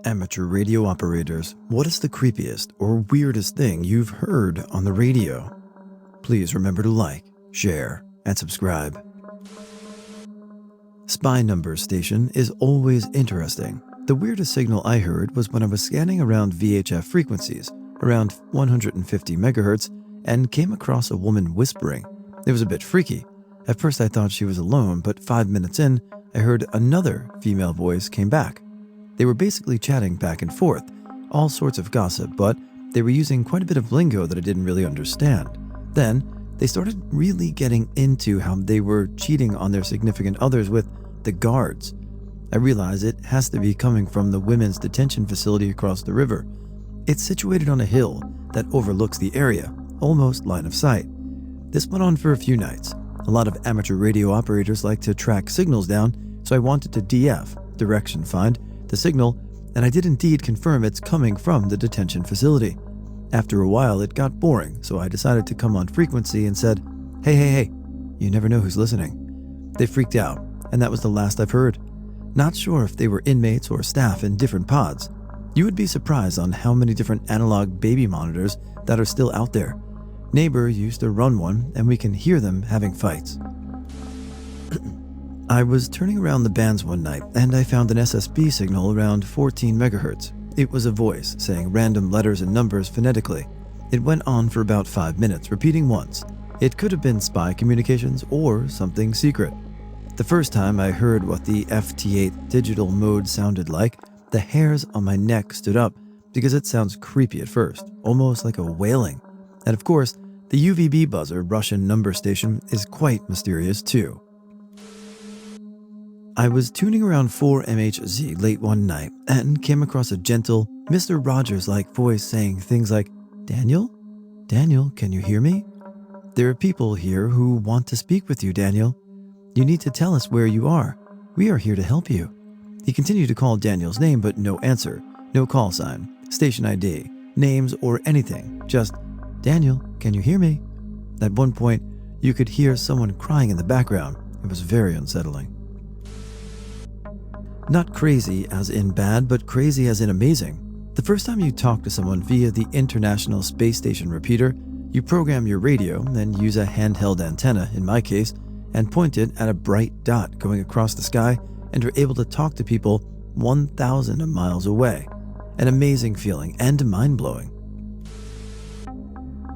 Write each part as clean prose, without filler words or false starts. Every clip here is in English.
Amateur radio operators, what is the creepiest or weirdest thing you've heard on the radio? Please remember to like, share, and subscribe. Spy number station is always interesting. The weirdest signal I heard was when I was scanning around VHF frequencies, around 150 megahertz, and came across a woman whispering. It was a bit freaky. At first I thought she was alone, but 5 minutes in, I heard another female voice came back. They were basically chatting back and forth, all sorts of gossip, but they were using quite a bit of lingo that I didn't really understand. Then, they started really getting into how they were cheating on their significant others with the guards. I realized it has to be coming from the women's detention facility across the river. It's situated on a hill that overlooks the area, almost line of sight. This went on for a few nights. A lot of amateur radio operators like to track signals down, so I wanted to DF, direction find, the signal, and I did indeed confirm it's coming from the detention facility. After a while, it got boring, so I decided to come on frequency and said, Hey, you never know who's listening. They freaked out, and that was the last I've heard. Not sure if they were inmates or staff in different pods. You would be surprised on how many different analog baby monitors that are still out there. Neighbor used to run one, and we can hear them having fights. I was turning around the bands one night, and I found an SSB signal around 14 megahertz. It was a voice saying random letters and numbers phonetically. It went on for about 5 minutes, repeating once. It could have been spy communications or something secret. The first time I heard what the FT8 digital mode sounded like, the hairs on my neck stood up because it sounds creepy at first, almost like a wailing. And of course, the UVB buzzer Russian number station is quite mysterious too. I was tuning around 4MHZ late one night and came across a gentle, Mr. Rogers-like voice saying things like, Daniel, can you hear me? There are people here who want to speak with you, Daniel. You need to tell us where you are. We are here to help you. He continued to call Daniel's name, but no answer, no call sign, station ID, names, or anything. Just, Daniel, can you hear me? At one point, you could hear someone crying in the background. It was very unsettling. Not crazy as in bad, but crazy as in amazing. The first time you talk to someone via the International Space Station repeater, you program your radio, then use a handheld antenna, in my case, and point it at a bright dot going across the sky, and are able to talk to people 1,000 miles away. An amazing feeling and mind-blowing.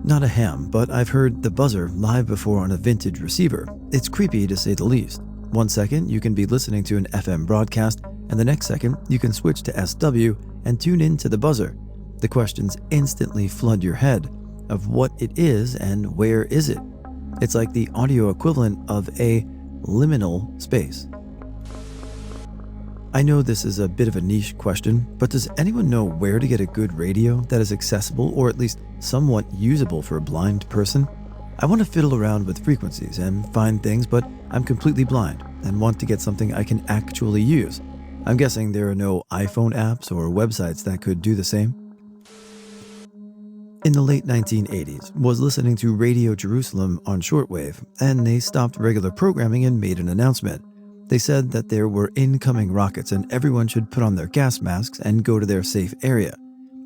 Not a ham, but I've heard the buzzer live before on a vintage receiver. It's creepy to say the least. 1 second, you can be listening to an FM broadcast, and the next second, you can switch to SW and tune in to the buzzer. The questions instantly flood your head of what it is and where is it. It's like the audio equivalent of a liminal space. I know this is a bit of a niche question, but does anyone know where to get a good radio that is accessible or at least somewhat usable for a blind person? I want to fiddle around with frequencies and find things, but I'm completely blind and want to get something I can actually use. I'm guessing there are no iPhone apps or websites that could do the same. In the late 1980s, was listening to Radio Jerusalem on shortwave, and they stopped regular programming and made an announcement. They said that there were incoming rockets and everyone should put on their gas masks and go to their safe area.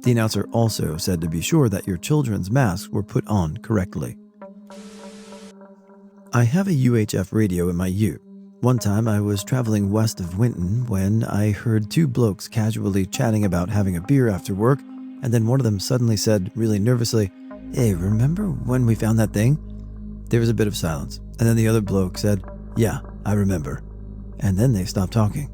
The announcer also said to be sure that your children's masks were put on correctly. I have a UHF radio in my ute. One time I was traveling west of Winton when I heard two blokes casually chatting about having a beer after work, and then one of them suddenly said, really nervously, Hey, remember when we found that thing? There was a bit of silence, and then the other bloke said, Yeah, I remember. And then they stopped talking.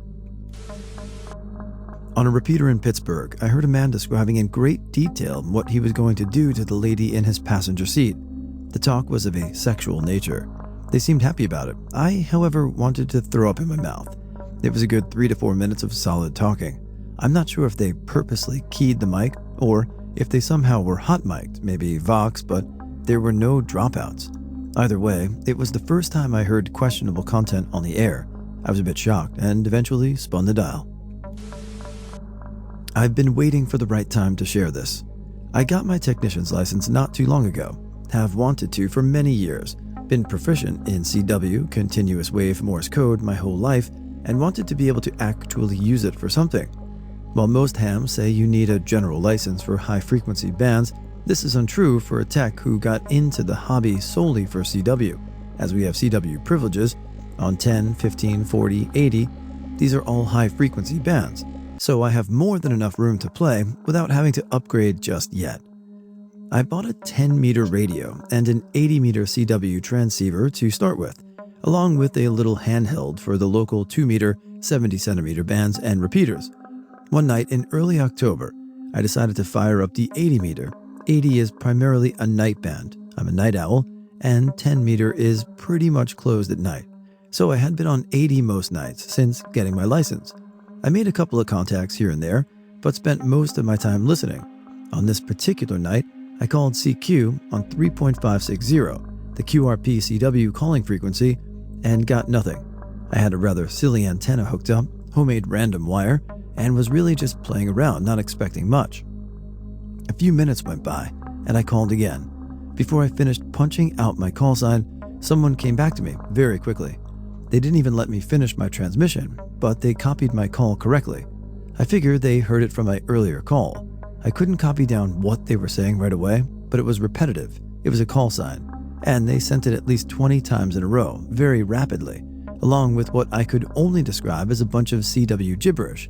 On a repeater in Pittsburgh, I heard a man describing in great detail what he was going to do to the lady in his passenger seat. The talk was of a sexual nature. They seemed happy about it. I, however, wanted to throw up in my mouth. It was a good 3 to 4 minutes of solid talking. I'm not sure if they purposely keyed the mic or if they somehow were hot mic'd, maybe Vox, but there were no dropouts. Either way, it was the first time I heard questionable content on the air. I was a bit shocked and eventually spun the dial. I've been waiting for the right time to share this. I got my technician's license not too long ago, have wanted to for many years, been proficient in CW, continuous wave Morse code, my whole life, and wanted to be able to actually use it for something. While most hams say you need a general license for high-frequency bands, this is untrue for a tech who got into the hobby solely for CW, as we have CW privileges on 10, 15, 40, 80. These are all high-frequency bands, so I have more than enough room to play without having to upgrade just yet. I bought a 10-meter radio and an 80-meter CW transceiver to start with, along with a little handheld for the local 2-meter, 70-centimeter bands and repeaters. One night in early October, I decided to fire up the 80-meter. 80 is primarily a night band. I'm a night owl, and 10-meter is pretty much closed at night. So I had been on 80 most nights since getting my license. I made a couple of contacts here and there, but spent most of my time listening. On this particular night, I called CQ on 3.560, the QRP CW calling frequency, and got nothing. I had a rather silly antenna hooked up, homemade random wire, and was really just playing around, not expecting much. A few minutes went by, and I called again. Before I finished punching out my call sign, someone came back to me very quickly. They didn't even let me finish my transmission, but they copied my call correctly. I figured they heard it from my earlier call. I couldn't copy down what they were saying right away, but it was repetitive. It was a call sign, and they sent it at least 20 times in a row, very rapidly, along with what I could only describe as a bunch of CW gibberish.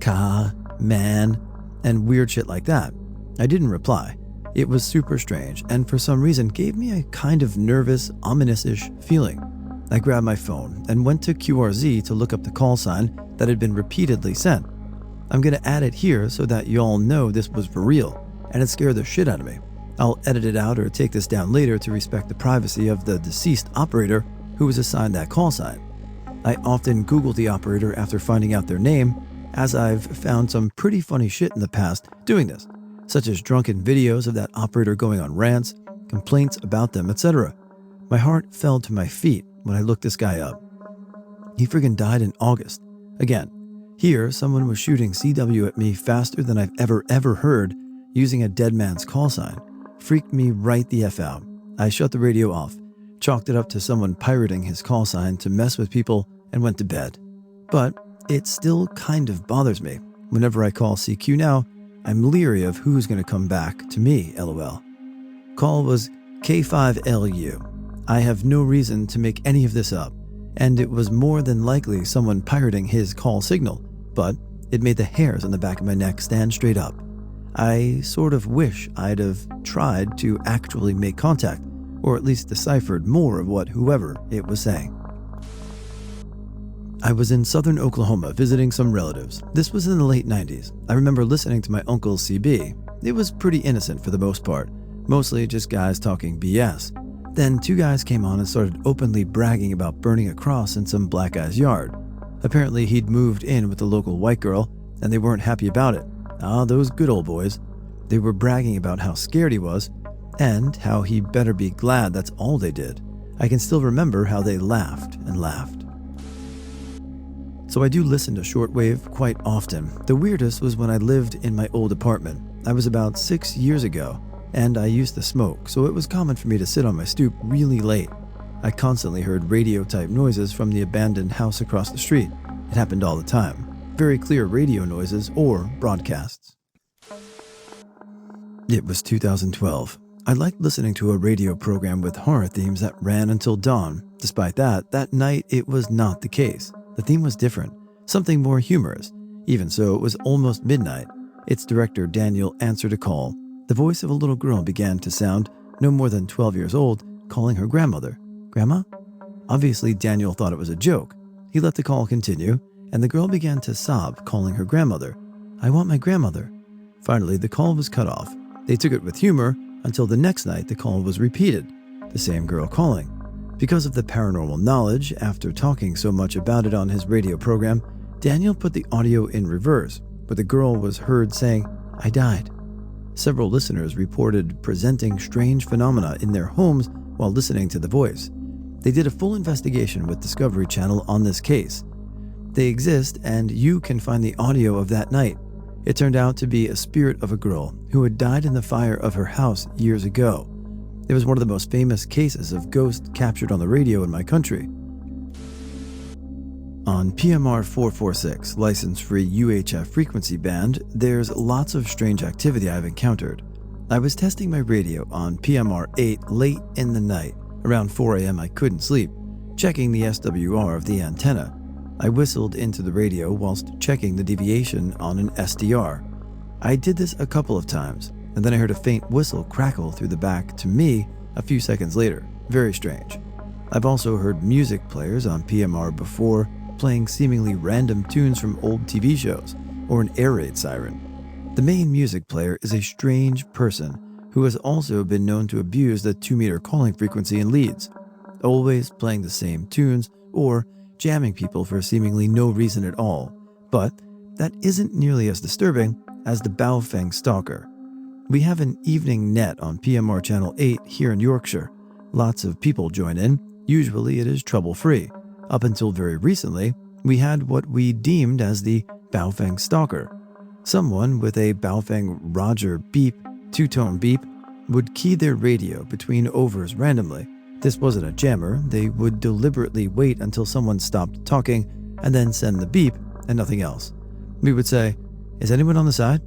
Ka, man, and weird shit like that. I didn't reply. It was super strange, and for some reason gave me a kind of nervous, ominous-ish feeling. I grabbed my phone and went to QRZ to look up the call sign that had been repeatedly sent. I'm gonna add it here so that you all know this was for real, and it scared the shit out of me. I'll edit it out or take this down later to respect the privacy of the deceased operator who was assigned that call sign. I often Google the operator after finding out their name, as I've found some pretty funny shit in the past doing this, such as drunken videos of that operator going on rants, complaints about them, etc. My heart fell to my feet when I looked this guy up. He friggin' died in August. Again, here someone was shooting CW at me faster than I've ever heard using a dead man's call sign. Freaked me right the F out. I shut the radio off, chalked it up to someone pirating his call sign to mess with people, and went to bed. But it still kind of bothers me. Whenever I call CQ now, I'm leery of who's going to come back to me, lol. Call was K5LU. I have no reason to make any of this up, and it was more than likely someone pirating his call signal, but it made the hairs on the back of my neck stand straight up. I sort of wish I'd have tried to actually make contact, or at least deciphered more of what whoever it was saying. I was in southern Oklahoma visiting some relatives. This was in the late 90s. I remember listening to my uncle's CB. It was pretty innocent for the most part, mostly just guys talking BS. Then two guys came on and started openly bragging about burning a cross in some black guy's yard. Apparently he'd moved in with a local white girl, and they weren't happy about it. Ah, those good old boys. They were bragging about how scared he was, and how he better be glad that's all they did. I can still remember how they laughed and laughed. So I do listen to shortwave quite often. The weirdest was when I lived in my old apartment. I was about 6 years ago, and I used to smoke, so it was common for me to sit on my stoop really late. I constantly heard radio-type noises from the abandoned house across the street. It happened all the time. Very clear radio noises or broadcasts. It was 2012. I liked listening to a radio program with horror themes that ran until dawn. Despite that night it was not the case. The theme was different, something more humorous. Even so, it was almost midnight. Its director, Daniel, answered a call. The voice of a little girl began to sound, no more than 12 years old, calling her grandmother. Grandma? Obviously, Daniel thought it was a joke. He let the call continue, and the girl began to sob, calling her grandmother. I want my grandmother. Finally, the call was cut off. They took it with humor until the next night the call was repeated, the same girl calling. Because of the paranormal knowledge, after talking so much about it on his radio program, Daniel put the audio in reverse, but the girl was heard saying, I died. Several listeners reported presenting strange phenomena in their homes while listening to the voice. They did a full investigation with Discovery Channel on this case. They exist, and you can find the audio of that night. It turned out to be a spirit of a girl who had died in the fire of her house years ago. It was one of the most famous cases of ghosts captured on the radio in my country. On PMR 446, license-free UHF frequency band, there's lots of strange activity I've encountered. I was testing my radio on PMR 8 late in the night. Around 4 a.m. I couldn't sleep, checking the SWR of the antenna. I whistled into the radio whilst checking the deviation on an SDR. I did this a couple of times, and then I heard a faint whistle crackle through the back to me a few seconds later. Very strange. I've also heard music players on PMR before, playing seemingly random tunes from old TV shows, or an air raid siren. The main music player is a strange person who has also been known to abuse the 2-meter calling frequency in leads, always playing the same tunes or jamming people for seemingly no reason at all. But that isn't nearly as disturbing as the Baofeng stalker. We have an evening net on PMR Channel 8 here in Yorkshire. Lots of people join in. Usually it is trouble-free. Up until very recently, we had what we deemed as the Baofeng stalker. Someone with a Baofeng Roger beep, 2-tone beep, would key their radio between overs randomly. This wasn't a jammer. They would deliberately wait until someone stopped talking and then send the beep and nothing else. We would say, "Is anyone on the side?"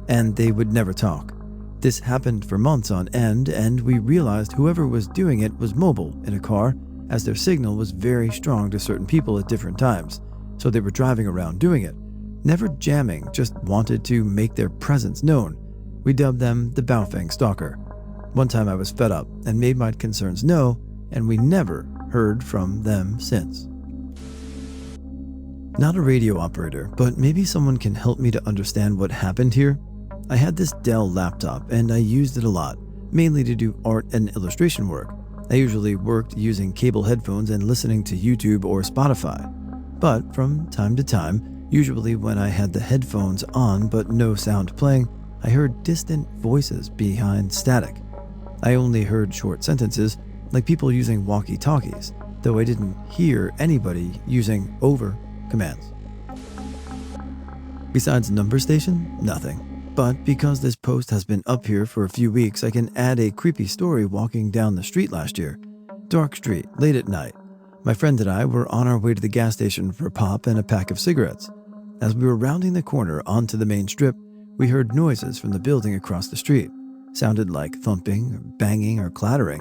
And they would never talk. This happened for months on end, and we realized whoever was doing it was mobile in a car, as their signal was very strong to certain people at different times, so they were driving around doing it. Never jamming, just wanted to make their presence known. We dubbed them the Baofeng stalker. One time I was fed up and made my concerns known, and we never heard from them since. Not a radio operator, but maybe someone can help me to understand what happened here. I had this Dell laptop and I used it a lot, mainly to do art and illustration work. I usually worked using cable headphones and listening to YouTube or Spotify. But from time to time, usually when I had the headphones on but no sound playing, I heard distant voices behind static. I only heard short sentences, like people using walkie-talkies, though I didn't hear anybody using over commands. Besides number station, nothing. But because this post has been up here for a few weeks, I can add a creepy story walking down the street last year. Dark street, late at night. My friend and I were on our way to the gas station for a pop and a pack of cigarettes. As we were rounding the corner onto the main strip, we heard noises from the building across the street. Sounded like thumping, or banging, or clattering.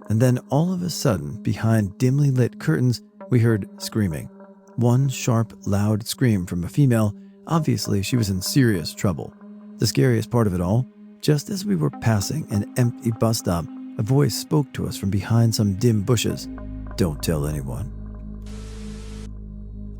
And then all of a sudden, behind dimly lit curtains, we heard screaming. One sharp, loud scream from a female. Obviously, she was in serious trouble. The scariest part of it all, just as we were passing an empty bus stop, a voice spoke to us from behind some dim bushes. "Don't tell anyone."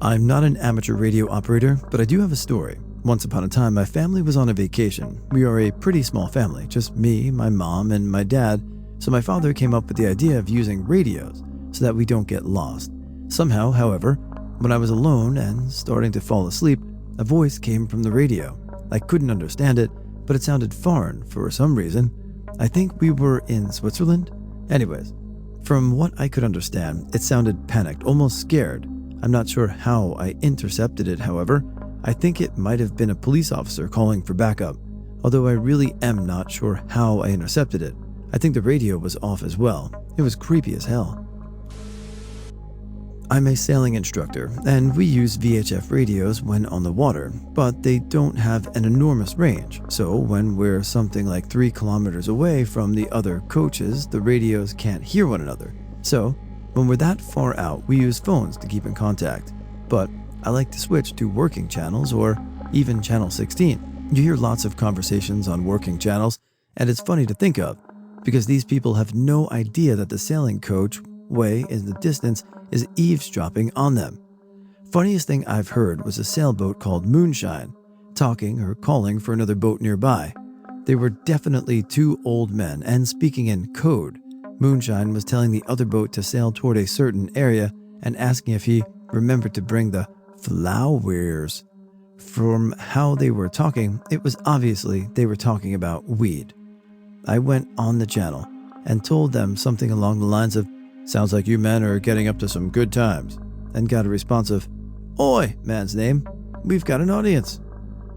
I'm not an amateur radio operator, but I do have a story. Once upon a time, my family was on a vacation. We are a pretty small family, just me, my mom, and my dad, so my father came up with the idea of using radios so that we don't get lost. Somehow, however, when I was alone and starting to fall asleep, a voice came from the radio. I couldn't understand it, but it sounded foreign for some reason. I think we were in Switzerland? Anyways, from what I could understand, it sounded panicked, almost scared. I'm not sure how I intercepted it, however. I think it might have been a police officer calling for backup, although I really am not sure how I intercepted it. I think the radio was off as well. It was creepy as hell. I'm a sailing instructor, and we use VHF radios when on the water, but they don't have an enormous range, so when we're something like 3 kilometers away from the other coaches, the radios can't hear one another. So, when we're that far out, we use phones to keep in contact. But I like to switch to working channels or even channel 16. You hear lots of conversations on working channels, and it's funny to think of, because these people have no idea that the sailing coach way in the distance is eavesdropping on them. Funniest thing I've heard was a sailboat called Moonshine talking or calling for another boat nearby. They were definitely 2 old men and speaking in code. Moonshine was telling the other boat to sail toward a certain area and asking if he remembered to bring the flowers. From how they were talking, it was obviously they were talking about weed. I went on the channel and told them something along the lines of, "Sounds like you men are getting up to some good times," and got a response of, "Oi, man's name, we've got an audience."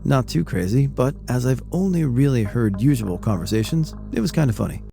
Not too crazy, but as I've only really heard usual conversations, it was kind of funny.